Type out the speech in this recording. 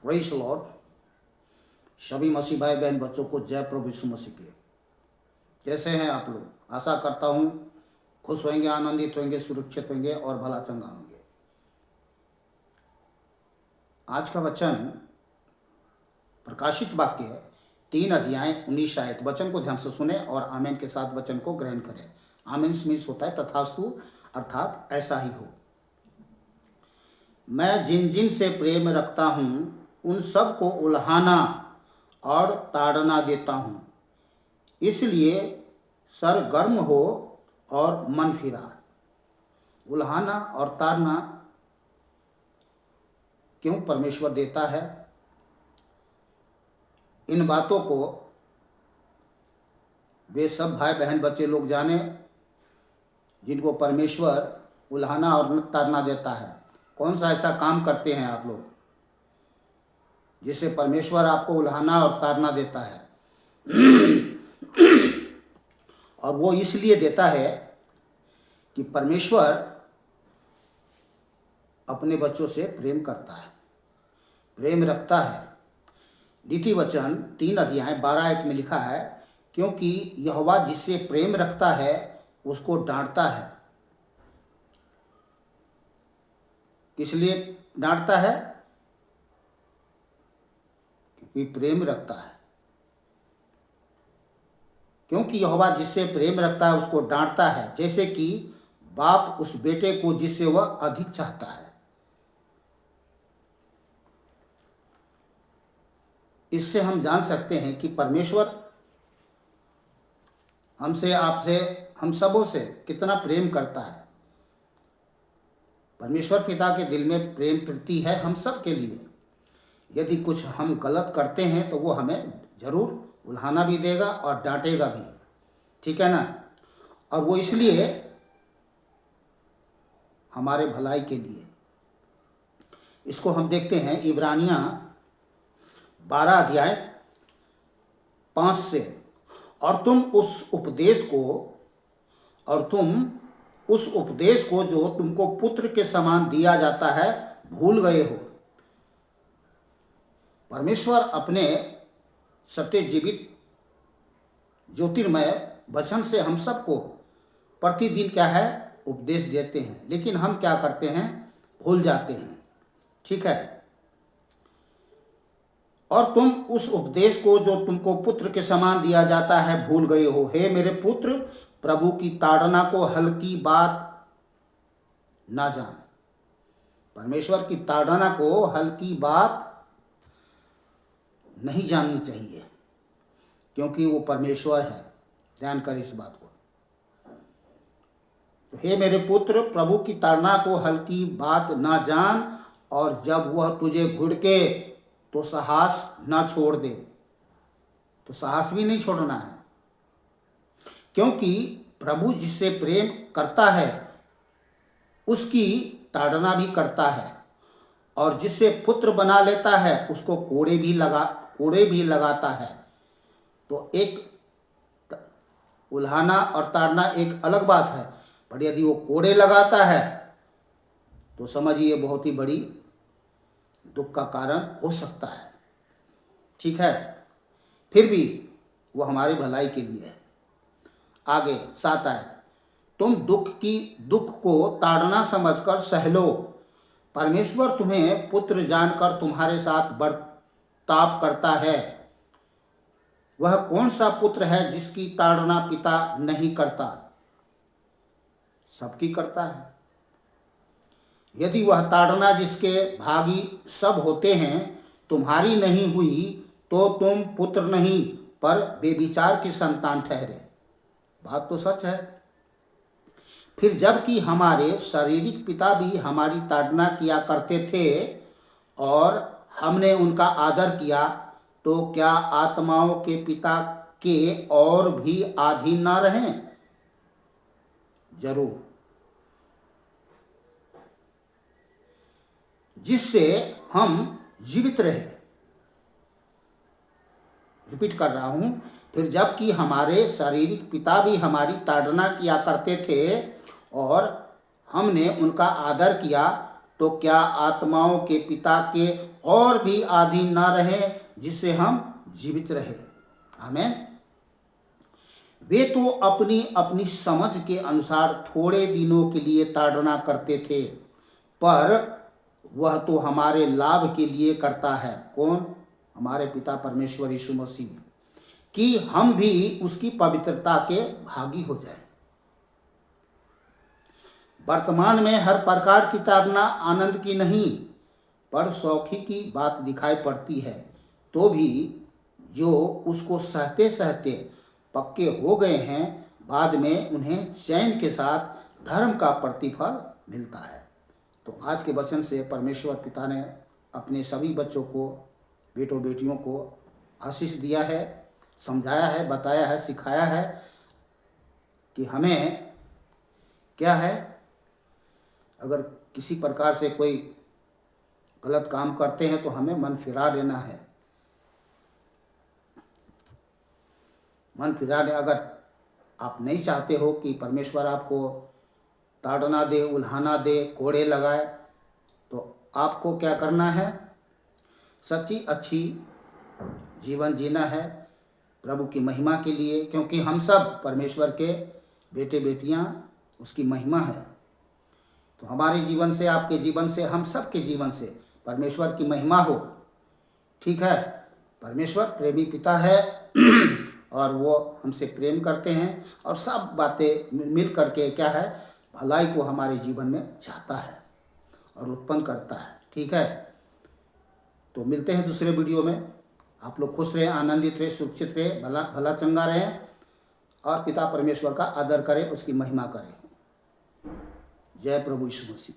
Praise Lord. सभी मसीह भाई बहन बच्चों को जय प्रभु यीशु मसीह की। कैसे हैं आप लोग? आशा करता हूँ खुश होंगे, आनंदित होंगे, सुरक्षित होंगे और भला चंगा होंगे। आज का वचन प्रकाशित वाक्य है 3 अध्याय 19 आयत। वचन को ध्यान से सुने और आमीन के साथ वचन को ग्रहण करें। आमीन मीन्स होता है तथास्तु, अर्थात ऐसा ही हो। मैं जिन जिन से प्रेम रखता हूँ उन सब को उल्हाना और ताड़ना देता हूँ, इसलिए सर गर्म हो और मन फिरा। उल्हाना और ताड़ना क्यों परमेश्वर देता है? इन बातों को वे सब भाई बहन बच्चे लोग जाने जिनको परमेश्वर उल्हाना और ताड़ना देता है। कौन सा ऐसा काम करते हैं आप लोग जिससे परमेश्वर आपको उल्हाना और ताड़ना देता है? और वो इसलिए देता है कि परमेश्वर अपने बच्चों से प्रेम करता है, प्रेम रखता है। नीति वचन 3 अध्याय 12 में लिखा है, क्योंकि यहोवा जिससे प्रेम रखता है उसको डांटता है। किस लिए डांटता है? क्योंकि प्रेम रखता है। क्योंकि यहोवा जिससे प्रेम रखता है उसको डांटता है, जैसे कि बाप उस बेटे को जिससे वह अधिक चाहता है। इससे हम जान सकते हैं कि परमेश्वर हमसे, आपसे, हम सबों से कितना प्रेम करता है। परमेश्वर पिता के दिल में प्रेम प्रीति है हम सब के लिए। यदि कुछ हम गलत करते हैं तो वो हमें जरूर उल्हाना भी देगा और डांटेगा भी, ठीक है ना? और वो इसलिए हमारे भलाई के लिए। इसको हम देखते हैं इब्रानियां 12 अध्याय 5 से। और तुम उस उपदेश को जो तुमको पुत्र के समान दिया जाता है भूल गए हो। परमेश्वर अपने सत्य जीवित ज्योतिर्मय वचन से हम सबको प्रतिदिन क्या है? उपदेश देते हैं, लेकिन हम क्या करते हैं? भूल जाते हैं, ठीक है? और तुम उस उपदेश को जो तुमको पुत्र के समान दिया जाता है भूल गए हो। हे मेरे पुत्र, प्रभु की ताड़ना को हल्की बात ना जान। परमेश्वर की ताड़ना को हल्की बात नहीं जाननी चाहिए, क्योंकि वो परमेश्वर है। ध्यान कर इस बात को। तो हे मेरे पुत्र, प्रभु की ताड़ना को हल्की बात ना जान, और जब वह तुझे घुड़के तो साहस ना छोड़ दे। तो साहस भी नहीं छोड़ना है, क्योंकि प्रभु जिससे प्रेम करता है उसकी ताड़ना भी करता है, और जिससे पुत्र बना लेता है उसको कोड़े भी लगाता है। तो एक उल्हाना और ताड़ना एक अलग बात है, पर यदि वो कोड़े लगाता है तो समझिए बहुत ही बड़ी दुख का कारण हो सकता है, ठीक है? फिर भी वो हमारी भलाई के लिए है। आगे 7 आए, तुम दुख को ताड़ना समझकर सह लो। परमेश्वर तुम्हें पुत्र जानकर तुम्हारे साथ बर्ताव करता है। वह कौन सा पुत्र है जिसकी ताड़ना पिता नहीं करता? सबकी करता है। यदि वह ताड़ना जिसके भागी सब होते हैं तुम्हारी नहीं हुई, तो तुम पुत्र नहीं पर बेविचार की संतान ठहरे। बात तो सच है। फिर जबकि हमारे शारीरिक पिता भी हमारी ताड़ना किया करते थे और हमने उनका आदर किया, तो क्या आत्माओं के पिता के और भी अधीन ना रहें? जरूर, जिससे हम जीवित रहे। रिपीट कर रहा हूं, फिर जबकि हमारे शारीरिक पिता भी हमारी ताड़ना किया करते थे और हमने उनका आदर किया, तो क्या आत्माओं के पिता के और भी अधीन ना रहे, जिससे हम जीवित रहे। आमीन। वे तो अपनी अपनी समझ के अनुसार थोड़े दिनों के लिए ताड़ना करते थे, पर वह तो हमारे लाभ के लिए करता है। कौन? हमारे पिता परमेश्वर यीशु मसीह, कि हम भी उसकी पवित्रता के भागी हो जाएं। वर्तमान में हर प्रकार की ताड़ना आनंद की नहीं, पर सौखी की बात दिखाई पड़ती है, तो भी जो उसको सहते सहते पक्के हो गए हैं, बाद में उन्हें चैन के साथ धर्म का प्रतिफल मिलता है। तो आज के वचन से परमेश्वर पिता ने अपने सभी बच्चों को, बेटों बेटियों को आशीष दिया है, समझाया है, बताया है, सिखाया है कि हमें क्या है, अगर किसी प्रकार से कोई गलत काम करते हैं तो हमें मन फिरा लेना है। मन फिरा ले। अगर आप नहीं चाहते हो कि परमेश्वर आपको ताड़ना दे, उल्हाना दे, कोड़े लगाए, तो आपको क्या करना है? सच्ची अच्छी जीवन जीना है प्रभु की महिमा के लिए, क्योंकि हम सब परमेश्वर के बेटे बेटियां उसकी महिमा है। तो हमारे जीवन से, आपके जीवन से, हम सब के जीवन से परमेश्वर की महिमा हो। ठीक है? परमेश्वर प्रेमी पिता है और वो हमसे प्रेम करते हैं और सब बातें मिल करके क्या है, भलाई को हमारे जीवन में चाहता है और उत्पन्न करता है। ठीक है? तो मिलते हैं दूसरे वीडियो में। आप लोग खुश रहें, आनंदित रहें, सुरक्षित रहें, भला चंगा रहें और पिता परमेश्वर का आदर करें, उसकी महिमा करें। जय प्रभु यीशु मसीह।